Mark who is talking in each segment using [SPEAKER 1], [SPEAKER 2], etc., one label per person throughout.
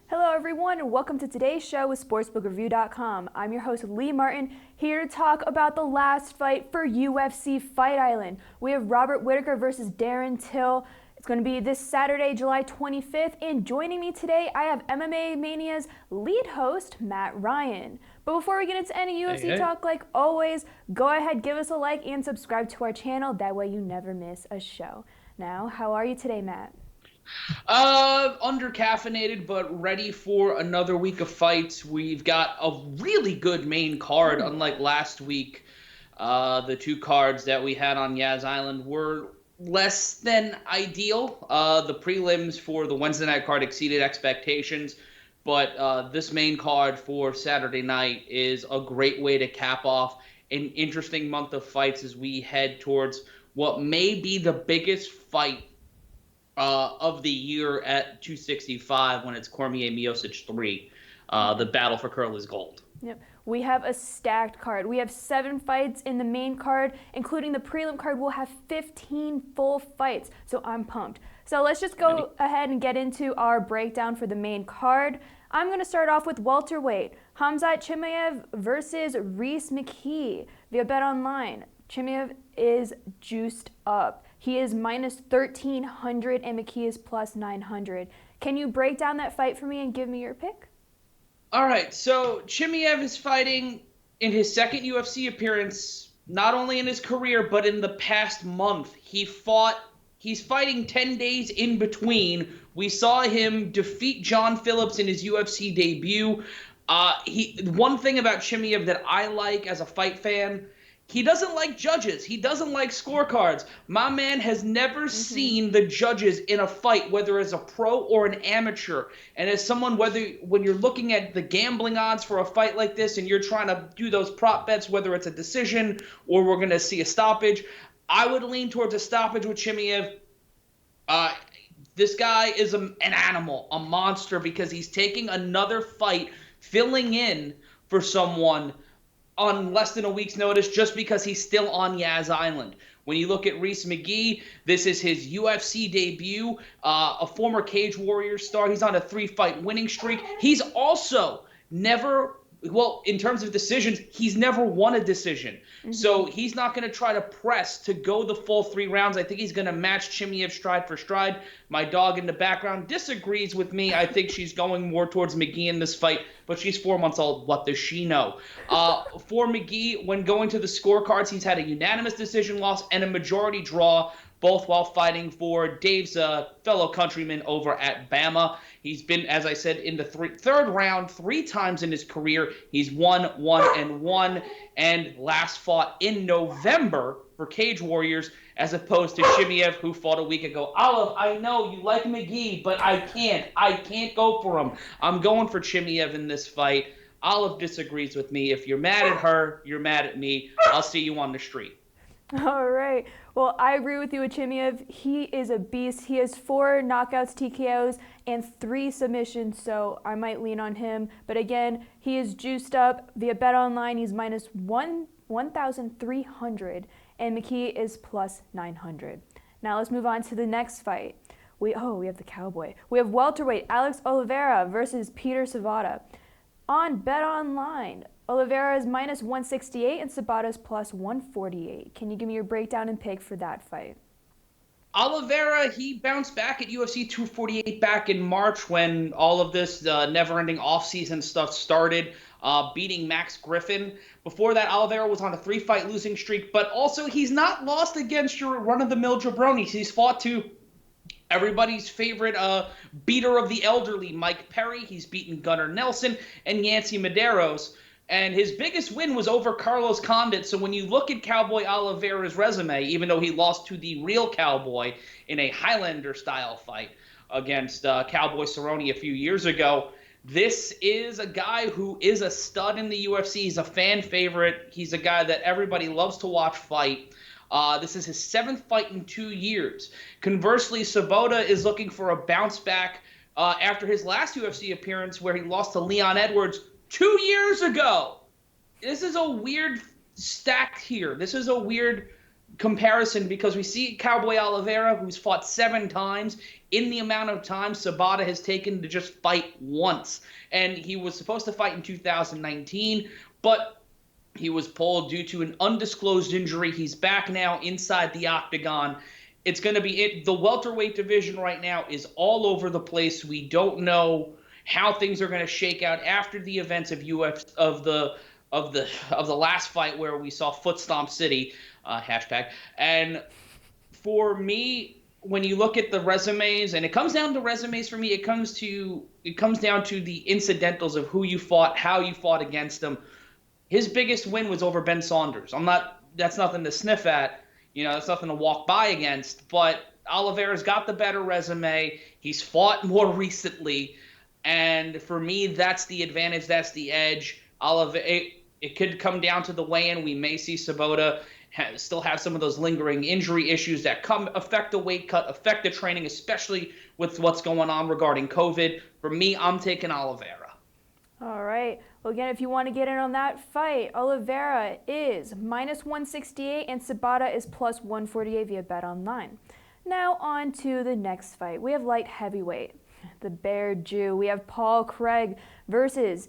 [SPEAKER 1] Hello everyone and welcome to today's show with SportsbookReview.com. I'm your host Lee Martin, here to talk about the last fight for UFC Fight Island. We have Robert Whittaker versus Darren Till. It's going to be this Saturday, July 25th, and joining me today I have MMA Mania's lead host, Matt Ryan. But before we get into any UFC talk, like always, go ahead, give us a like and subscribe to our channel. That way you never miss a show. Now, how are you today, Matt?
[SPEAKER 2] Under-caffeinated, but ready for another week of fights. We've got a really good main card, unlike last week. The two cards that we had on Yas Island were less than ideal. The prelims for the Wednesday night card exceeded expectations, but this main card for Saturday night is a great way to cap off an interesting month of fights as we head towards what may be the biggest fight of the year at 265 when it's Cormier-Miocic 3, the battle for Carla's gold.
[SPEAKER 1] Yep. We have a stacked card. We have 7 fights in the main card, including the prelim card. We'll have 15 full fights, so I'm pumped. So let's just go ahead and get into our breakdown for the main card. I'm going to start off with welterweight. Khamzat Chimaev versus Rhys McKee via BetOnline. Chimaev is juiced up. He is minus 1,300 and McKee is plus 900. Can you break down that fight for me and give me your pick?
[SPEAKER 2] All right, so Chimaev is fighting in his second UFC appearance, not only in his career, but in the past month. He's fighting 10 days in between. We saw him defeat John Phillips in his UFC debut. One thing about Chimaev that I like as a fight fan, he doesn't like judges. He doesn't like scorecards. My man has never seen the judges in a fight, whether as a pro or an amateur. And as someone, when you're looking at the gambling odds for a fight like this and you're trying to do those prop bets, whether it's a decision or we're going to see a stoppage, I would lean towards a stoppage with Chimaev. This guy is an animal, a monster, because he's taking another fight, filling in for someone on less than a week's notice just because he's still on Yas Island. When you look at Rhys McKee, this is his UFC debut, a former Cage Warriors star. He's on a 3-fight winning streak. He's also never, well, in terms of decisions, he's never won a decision. So he's not going to try to press to go the full 3 rounds. I think he's going to match Chimaev stride for stride. My dog in the background disagrees with me. I think she's going more towards McKee in this fight, but she's 4 months old. What does she know? For McKee, when going to the scorecards, he's had a unanimous decision loss and a majority draw, both while fighting for Dave's fellow countryman over at Bama. He's been, as I said, in the third round 3 times in his career. He's won 1-1, and last fought in November for Cage Warriors, as opposed to Chimaev, who fought a week ago. Olive, I know you like McKee, but I can't go for him. I'm going for Chimaev in this fight. Olive disagrees with me. If you're mad at her, you're mad at me. I'll see you on the street.
[SPEAKER 1] All right. Well, I agree with you with Chimaev. He is a beast. He has 4 knockouts, TKOs, and 3 submissions, so I might lean on him. But again, he is juiced up via BetOnline. He's minus 1,300, and McKee is plus 900. Now let's move on to the next fight. We have the cowboy. We have welterweight Alex Oliveira versus Peter Sobotta. On BetOnline, Oliveira is minus 168 and Sobotta is plus 148. Can you give me your breakdown and pick for that fight?
[SPEAKER 2] Oliveira, he bounced back at UFC 248 back in March when all of this never-ending offseason stuff started, beating Max Griffin. Before that, Oliveira was on a 3-fight losing streak, but also he's not lost against your run-of-the-mill jabronis. He's fought to everybody's favorite beater of the elderly, Mike Perry. He's beaten Gunnar Nelson and Yancy Medeiros. And his biggest win was over Carlos Condit. So when you look at Cowboy Oliveira's resume, even though he lost to the real Cowboy in a Highlander-style fight against Cowboy Cerrone a few years ago, this is a guy who is a stud in the UFC. He's a fan favorite. He's a guy that everybody loves to watch fight. This is his 7th fight in 2 years. Conversely, Sobotta is looking for a bounce back after his last UFC appearance where he lost to Leon Edwards 2 years ago. This is a weird stack here. This is a weird comparison because we see Cowboy Oliveira, who's fought 7 times, in the amount of time Sobotta has taken to just fight once. And he was supposed to fight in 2019, but he was pulled due to an undisclosed injury. He's back now inside the octagon. It's going to be it. The welterweight division right now is all over the place. We don't know how things are going to shake out after the events of the last fight where we saw Foot Stomp City, hashtag. And for me, when you look at the resumes, and it comes down to resumes for me, it comes down to the incidentals of who you fought, how you fought against them. His biggest win was over Ben Saunders. That's nothing to sniff at. That's nothing to walk by against. But Oliveira's got the better resume. He's fought more recently. And for me, that's the advantage. That's the edge. It could come down to the weigh-in. We may see Sobotta still have some of those lingering injury issues that affect the weight cut, affect the training, especially with what's going on regarding COVID. For me, I'm taking Oliveira.
[SPEAKER 1] All right. Well, again, if you want to get in on that fight, Oliveira is -168 and Sobotta is +148 via BetOnline. Now on to the next fight. We have light heavyweight, the Bear Jew. We have Paul Craig versus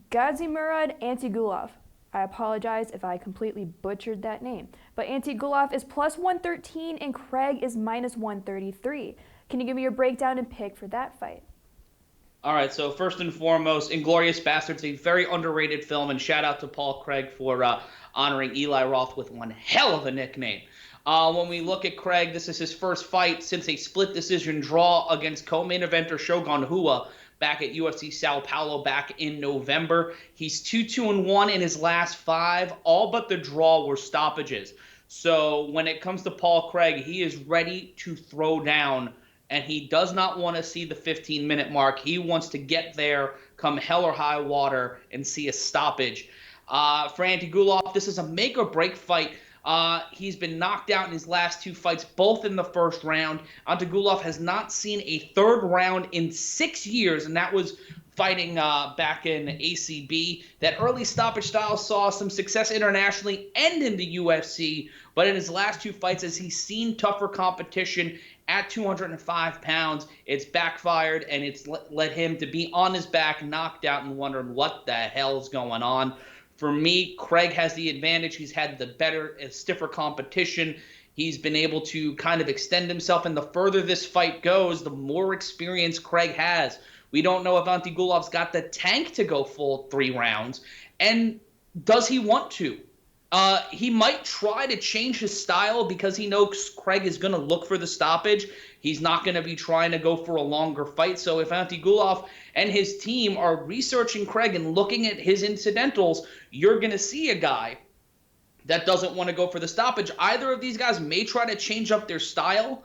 [SPEAKER 1] Gadzhimurad Antigulov. I apologize if I completely butchered that name. But Antigulov is +113 and Craig is -133. Can you give me your breakdown and pick for that fight?
[SPEAKER 2] All right, so first and foremost, Inglourious Basterds, a very underrated film, and shout out to Paul Craig for honoring Eli Roth with one hell of a nickname. When we look at Craig, this is his first fight since a split decision draw against co-main eventer Shogun Rua back at UFC Sao Paulo back in November. He's 2-2-1 in his last 5. All but the draw were stoppages. So when it comes to Paul Craig, he is ready to throw down, and he does not want to see the 15-minute mark. He wants to get there, come hell or high water, and see a stoppage. For Antigulov, this is a make-or-break fight. He's been knocked out in his last 2 fights, both in the first round. Antigulov has not seen a third round in 6 years, and that was fighting back in ACB. That early stoppage style saw some success internationally and in the UFC, but in his last 2 fights, as he's seen tougher competition at 205 pounds, it's backfired, and it's led him to be on his back, knocked out, and wondering what the hell's going on. For me, Craig has the advantage. He's had the better and stiffer competition. He's been able to kind of extend himself, and the further this fight goes, the more experience Craig has. We don't know if Antigulov's got the tank to go full 3 rounds, and does he want to? He might try to change his style because he knows Craig is going to look for the stoppage. He's not going to be trying to go for a longer fight. So if Antigulov and his team are researching Craig and looking at his incidentals, you're going to see a guy that doesn't want to go for the stoppage. Either of these guys may try to change up their style,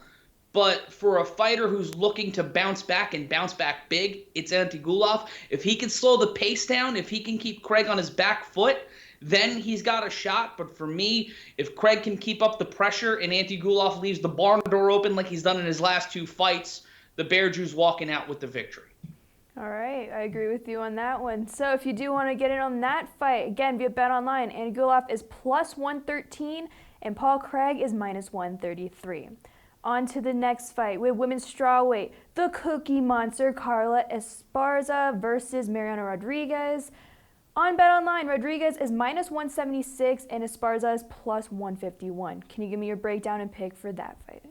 [SPEAKER 2] but for a fighter who's looking to bounce back and bounce back big, it's Antigulov. If he can slow the pace down, if he can keep Craig on his back foot, then he's got a shot. But for me, if Craig can keep up the pressure and Antigulov leaves the barn door open like he's done in his last 2 fights, the Bear Jew's walking out with the victory.
[SPEAKER 1] All right, I agree with you on that one. So if you do want to get in on that fight, again, via BetOnline, Antigulov is +113 and Paul Craig is -133. On to the next fight with women's strawweight, the Cookie Monster Carla Esparza versus Mariana Rodriguez. On BetOnline, Rodriguez is -176 and Esparza is +151. Can you give me your breakdown and pick for that fight?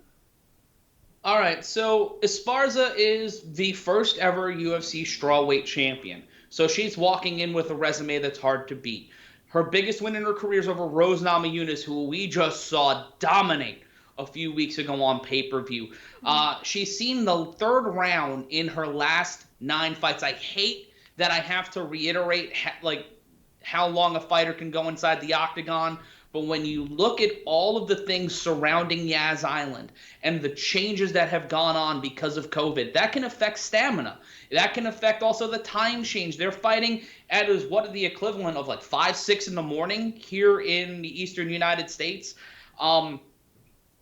[SPEAKER 2] All right, so Esparza is the first ever UFC strawweight champion. So she's walking in with a resume that's hard to beat. Her biggest win in her career is over Rose Namajunas, who we just saw dominate a few weeks ago on pay-per-view. She's seen the 3rd round in her last 9 fights. I hate that I have to reiterate how long a fighter can go inside the octagon, but when you look at all of the things surrounding Yas Island and the changes that have gone on because of COVID, that can affect stamina. That can affect also the time change. They're fighting at what the equivalent of 5, 6 in the morning here in the eastern United States.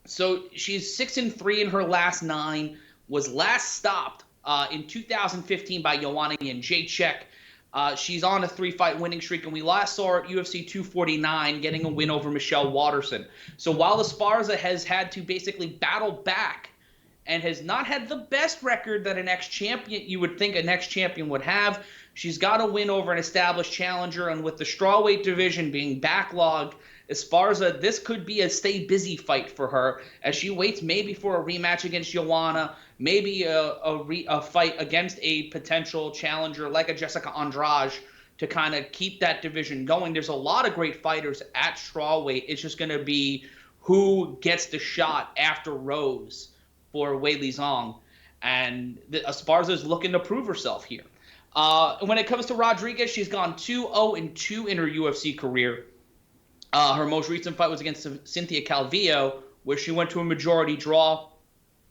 [SPEAKER 2] So she's 6-3 in her last 9, was last stopped in 2015 by Joanna Jędrzejczyk. She's on a 3-fight winning streak, and we last saw her at UFC 249 getting a win over Michelle Waterson. So while Esparza has had to basically battle back and has not had the best record that an ex-champion, you would think an ex-champion would have, she's got a win over an established challenger, and with the strawweight division being backlogged, Esparza, this could be a stay-busy fight for her as she waits maybe for a rematch against Joanna, maybe a fight against a potential challenger like a Jessica Andrade to kind of keep that division going. There's a lot of great fighters at strawweight. It's just going to be who gets the shot after Rose for Weili Zhang. And Esparza is looking to prove herself here. When it comes to Rodriguez, she's gone 2-0-2 in her UFC career. Her most recent fight was against Cynthia Calvillo, where she went to a majority draw.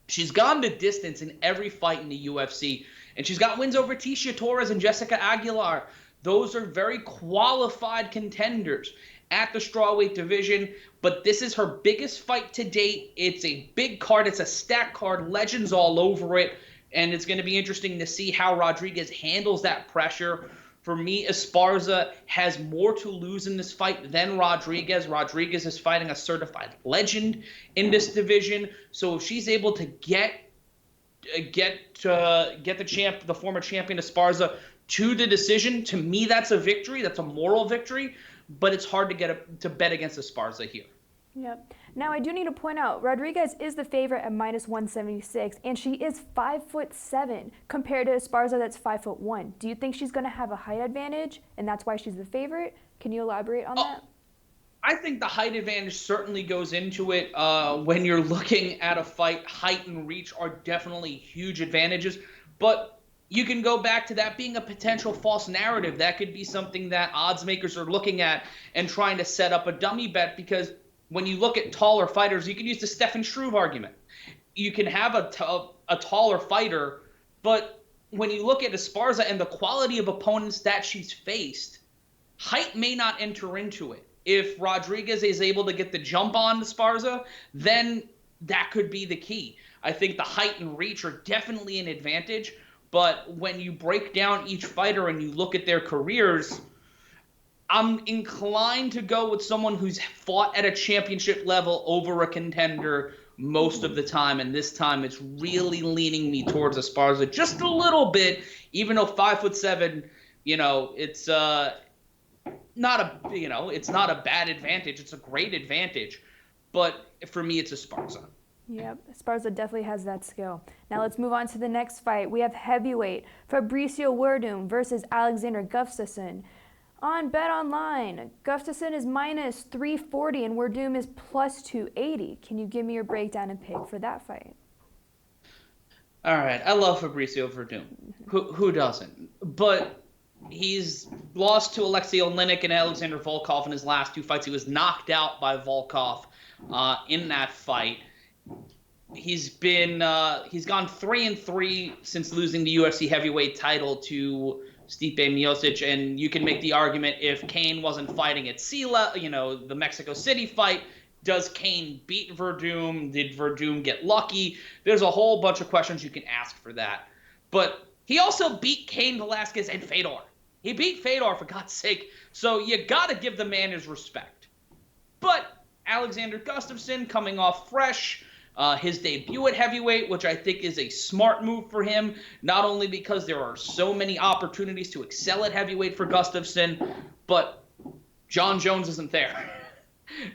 [SPEAKER 2] She's gone the distance in every fight in the UFC, and she's got wins over Tisha Torres and Jessica Aguilar. Those are very qualified contenders at the strawweight division, but this is her biggest fight to date. It's a big card. It's a stacked card. Legends all over it, and it's going to be interesting to see how Rodriguez handles that pressure. For me, Esparza has more to lose in this fight than Rodriguez. Rodriguez is fighting a certified legend in this division. So if she's able to get the former champion Esparza to the decision, to me that's a victory. That's a moral victory. But it's hard to bet against Esparza here.
[SPEAKER 1] Yep. Now, I do need to point out, Rodriguez is the favorite at -176, and she is 5'7" compared to Esparza that's 5'1". Do you think she's going to have a height advantage, and that's why she's the favorite? Can you elaborate on that?
[SPEAKER 2] I think the height advantage certainly goes into it. When you're looking at a fight, height and reach are definitely huge advantages, but you can go back to that being a potential false narrative. That could be something that odds makers are looking at and trying to set up a dummy bet, because when you look at taller fighters, you can use the Stefan Struve argument. You can have a taller fighter, but when you look at Esparza and the quality of opponents that she's faced, height may not enter into it. If Rodriguez is able to get the jump on Esparza, then that could be the key. I think the height and reach are definitely an advantage, but when you break down each fighter and you look at their careers, I'm inclined to go with someone who's fought at a championship level over a contender most of the time, and this time it's really leaning me towards Esparza just a little bit, even though 5'7", it's not a bad advantage. It's a great advantage, but for me, it's Esparza.
[SPEAKER 1] Yep, Esparza definitely has that skill. Now let's move on to the next fight. We have heavyweight Fabricio Werdum versus Alexander Gustafsson. On Bet Online, Gustafsson is -340 and Werdum is +280. Can you give me your breakdown and pick for that fight?
[SPEAKER 2] All right, I love Fabricio Werdum. Who doesn't? But he's lost to Alexei Oleinik and Alexander Volkov in his last two fights. He was knocked out by Volkov in that fight. He's gone 3-3 since losing the UFC heavyweight title to Stipe Miocic, and you can make the argument if Kane wasn't fighting at Sila, the Mexico City fight, does Kane beat Werdum? Did Werdum get lucky? There's a whole bunch of questions you can ask for that. But he also beat Cain Velasquez and Fedor. He beat Fedor, for God's sake, so you got to give the man his respect. But Alexander Gustafsson coming off fresh, his debut at heavyweight, which I think is a smart move for him, not only because there are so many opportunities to excel at heavyweight for Gustafsson, but John Jones isn't there.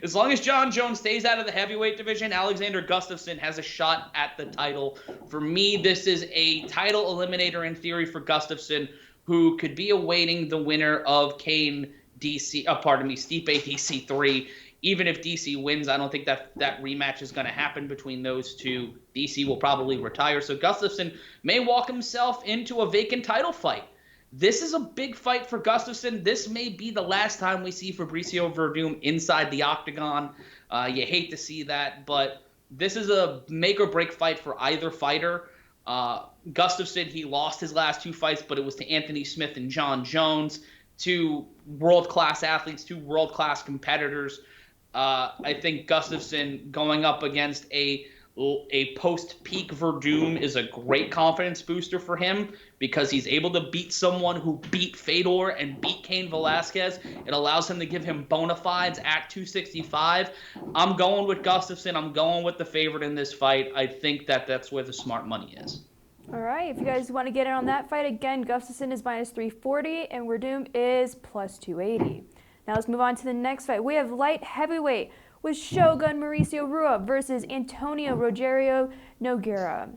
[SPEAKER 2] As long as John Jones stays out of the heavyweight division, Alexander Gustafsson has a shot at the title. For me, this is a title eliminator in theory for Gustafsson, who could be awaiting the winner of Stipe DC3. Even if DC wins, I don't think that rematch is going to happen between those two. DC will probably retire, so Gustafsson may walk himself into a vacant title fight. This is a big fight for Gustafsson. This may be the last time we see Fabricio Werdum inside the octagon. You hate to see that, but this is a make-or-break fight for either fighter. Gustafsson, he lost his last two fights, but it was to Anthony Smith and John Jones, two world-class athletes, two world-class competitors. I think Gustafsson going up against a A post-peak Werdum is a great confidence booster for him because he's able to beat someone who beat Fedor and beat Cain Velasquez. It allows him to give him bona fides at 265. I'm going with Gustafsson. I'm going with the favorite in this fight. I think that's where the smart money is.
[SPEAKER 1] All right, if you guys want to get in on that fight, again, Gustafsson is minus 340 and Werdum is plus 280. Now let's move on to the next fight. We have light heavyweight with Shogun Mauricio Rua versus Antonio Rogerio Nogueira.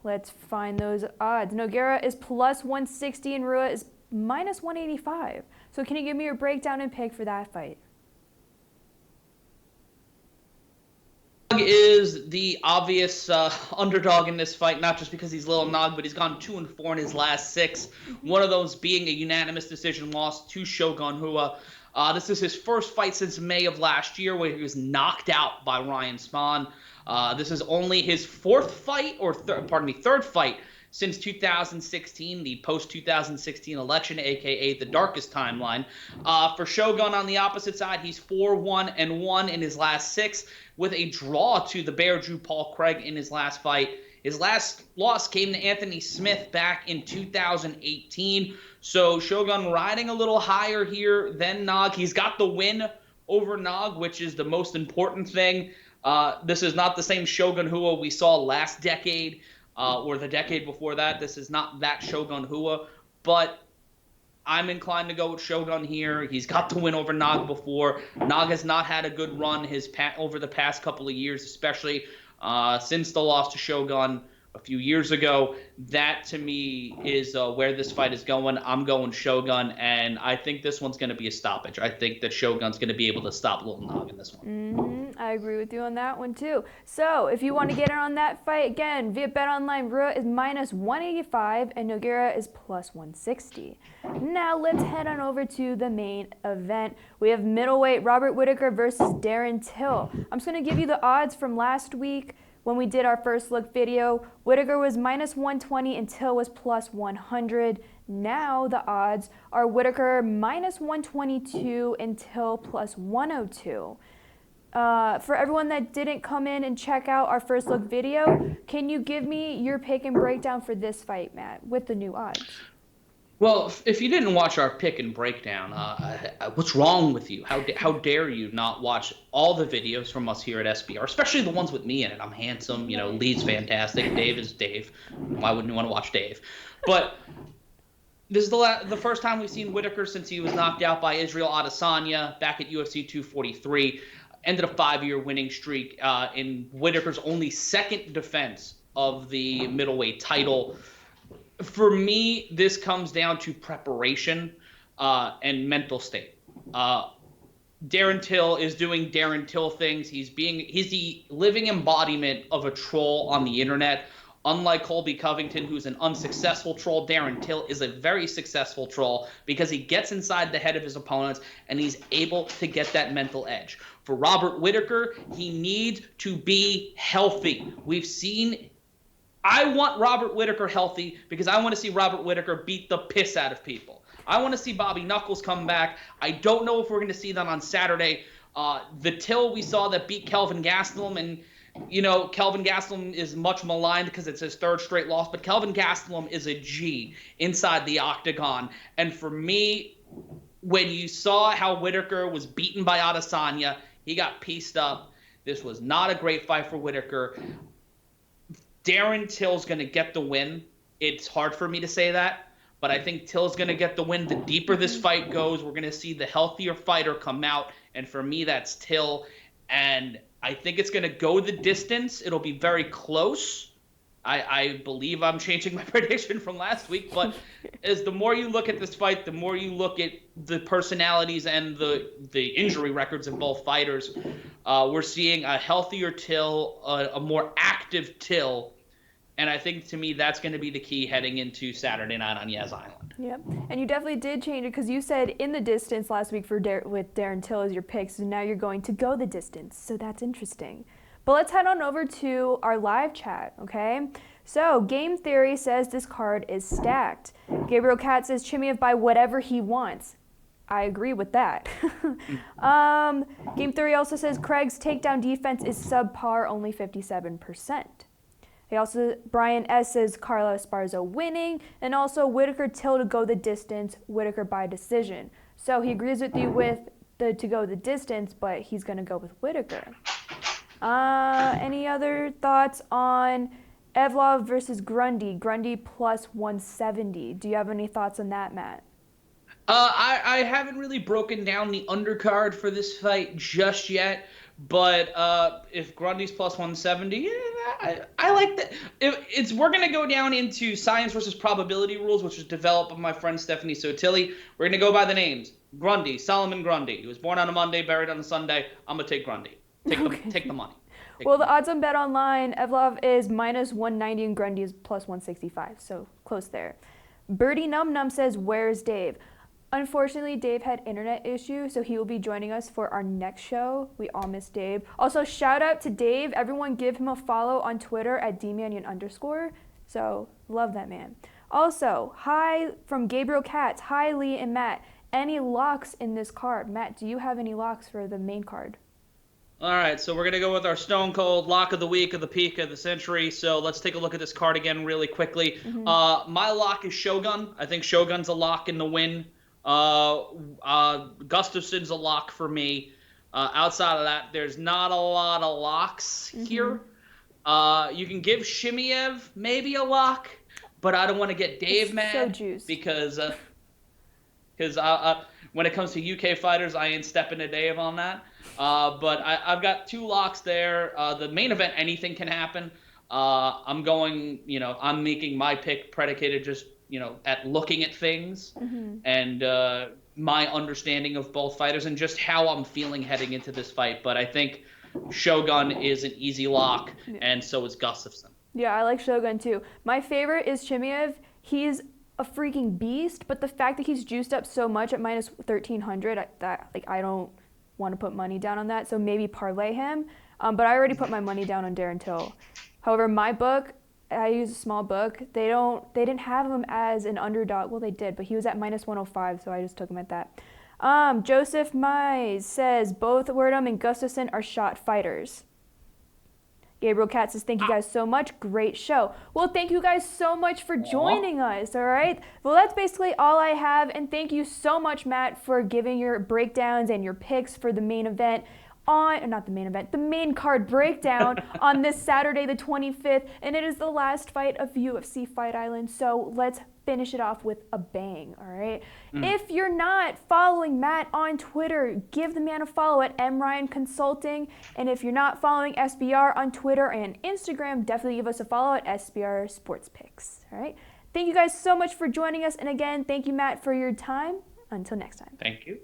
[SPEAKER 1] Let's find those odds. Nogueira is plus 160 and Rua is minus 185. So can you give me your breakdown and pick for that fight?
[SPEAKER 2] Is the obvious underdog in this fight, not just because he's Little Nog, but he's gone 2-4 in his last 6. One of those being a unanimous decision loss to Shogun Rua. This is his first fight since May of last year, where he was knocked out by Ryan Spann. This is only his third fight since 2016, the post-2016 election, a.k.a. the darkest timeline. For Shogun on the opposite side, he's 4-1-1 in his last 6, with a draw to the Bear Drew Paul Craig in his last fight. His last loss came to Anthony Smith back in 2018. So Shogun riding a little higher here than Nog. He's got the win over Nog, which is the most important thing. This is not the same Shogun Rua we saw last decade or the decade before that. This is not that Shogun Rua, but I'm inclined to go with Shogun here. He's got the win over Nog before. Nog has not had a good run over the past couple of years, especially since the loss to Shogun a few years ago. That, to me, is where this fight is going. I'm going Shogun, and I think this one's going to be a stoppage. I think that Shogun's going to be able to stop Little Nog in this one.
[SPEAKER 1] I agree with you on that one, too. So, if you want to get in on that fight, again, via BetOnline, Rua is minus 185, and Nogueira is plus 160. Now, let's head on over to the main event. We have middleweight Robert Whittaker versus Darren Till. I'm just going to give you the odds from last week. When we did our first look video, Whittaker was minus 120 and Till was plus 100. Now the odds are Whittaker minus 122 and Till plus 102. For everyone that didn't come in and check out our first look video, can you give me your pick and breakdown for this fight, Matt, with the new odds?
[SPEAKER 2] Well, if you didn't watch our pick and breakdown, what's wrong with you? How dare you not watch all the videos from us here at SBR, especially the ones with me in it? I'm handsome, Lee's fantastic, Dave is Dave. Why wouldn't you want to watch Dave? But this is the first time we've seen Whittaker since he was knocked out by Israel Adesanya back at UFC 243. Ended a 5-year winning streak in Whittaker's only second defense of the middleweight title. For me, this comes down to preparation and mental state. Darren Till is doing Darren Till things. He's the living embodiment of a troll on the internet. Unlike Colby Covington, who's an unsuccessful troll, Darren Till is a very successful troll because he gets inside the head of his opponents and he's able to get that mental edge. For Robert Whittaker, he needs to be healthy. I want Robert Whittaker healthy because I want to see Robert Whittaker beat the piss out of people. I want to see Bobby Knuckles come back. I don't know if we're going to see that on Saturday. The Till we saw that beat Kelvin Gastelum, and Kelvin Gastelum is much maligned because it's his third straight loss, but Kelvin Gastelum is a G inside the octagon. And for me, when you saw how Whittaker was beaten by Adesanya, he got pieced up. This was not a great fight for Whittaker. Darren Till's going to get the win. It's hard for me to say that, but I think Till's going to get the win. The deeper this fight goes, we're going to see the healthier fighter come out, and for me, that's Till. And I think it's going to go the distance. It'll be very close. I believe I'm changing my prediction from last week, but as the more you look at this fight, the more you look at the personalities and the injury records of both fighters, we're seeing a healthier Till, a more active Till. And I think, to me, that's going to be the key heading into Saturday night on Yas Island.
[SPEAKER 1] Yep. And you definitely did change it because you said in the distance last week with Darren Till as your pick, so now you're going to go the distance. So that's interesting. But let's head on over to our live chat, okay? So Game Theory says this card is stacked. Gabriel Katz says Chimaev by whatever he wants. I agree with that. Game 3 also says Craig's takedown defense is subpar, only 57%. Brian S says Carla Esparza winning, and also WhittakersTill to go the distance, Whittaker by decision. So he agrees with you with the to go the distance, but he's going to go with Whittaker. Any other thoughts on Evlov versus Grundy? Grundy plus 170. Do you have any thoughts on that, Matt?
[SPEAKER 2] I haven't really broken down the undercard for this fight just yet, but if Grundy's plus 170, yeah, I like that. We're going to go down into science versus probability rules, which was developed by my friend Stephanie Sotilli. We're going to go by the names. Grundy, Solomon Grundy. He was born on a Monday, buried on a Sunday. I'm going to take Grundy. Take the money.
[SPEAKER 1] The odds on Bet Online, Evlov is minus 190 and Grundy is plus 165, so close there. Birdie Num Num says, where's Dave? Unfortunately, Dave had internet issues, so he will be joining us for our next show. We all miss Dave. Also, shout out to Dave. Everyone give him a follow on Twitter at @dmanion_. So, love that man. Also, hi from Gabriel Katz. Hi, Lee and Matt. Any locks in this card? Matt, do you have any locks for the main card?
[SPEAKER 2] All right, so we're going to go with our Stone Cold lock of the week, of the peak, of the century. So let's take a look at this card again really quickly. My lock is Shogun. I think Shogun's a lock in the win. Gustafsson's a lock for me. Outside of that, there's not a lot of locks here. You can give Chimaev maybe a lock, but I don't want to get Dave mad
[SPEAKER 1] so juiced.
[SPEAKER 2] because when it comes to UK fighters, I ain't stepping to Dave on that. But I've got 2 locks there. The main event, anything can happen. I'm making my pick predicated just at looking at things and my understanding of both fighters and just how I'm feeling heading into this fight. But I think Shogun is an easy lock, and so is Gustafsson. Yeah,
[SPEAKER 1] I like Shogun too. My favorite is Chimaev. He's a freaking beast, but the fact that he's juiced up so much at minus 1,300, I don't want to put money down on that, so maybe parlay him. But I already put my money down on Darren Till. However, my book, I use a small book. They didn't have him as an underdog. Well, they did, but he was at minus 105, so I just took him at that. Joseph Mize says both Werdum and Gustafsson are shot fighters. Gabriel Katz says, thank you guys so much. Great show. Well, thank you guys so much for joining us, all right? Well, that's basically all I have, and thank you so much, Matt, for giving your breakdowns and your picks for the main event the main card breakdown on this Saturday the 25th, and it is the last fight of UFC Fight Island, so let's finish it off with a bang, all right? If you're not following Matt on Twitter, give the man a follow at MRyan Consulting, and if you're not following SBR on Twitter and Instagram, definitely give us a follow at SBR Sports Picks, all right? Thank you guys so much for joining us, and again, thank you, Matt, for your time. Until next time.
[SPEAKER 2] Thank you.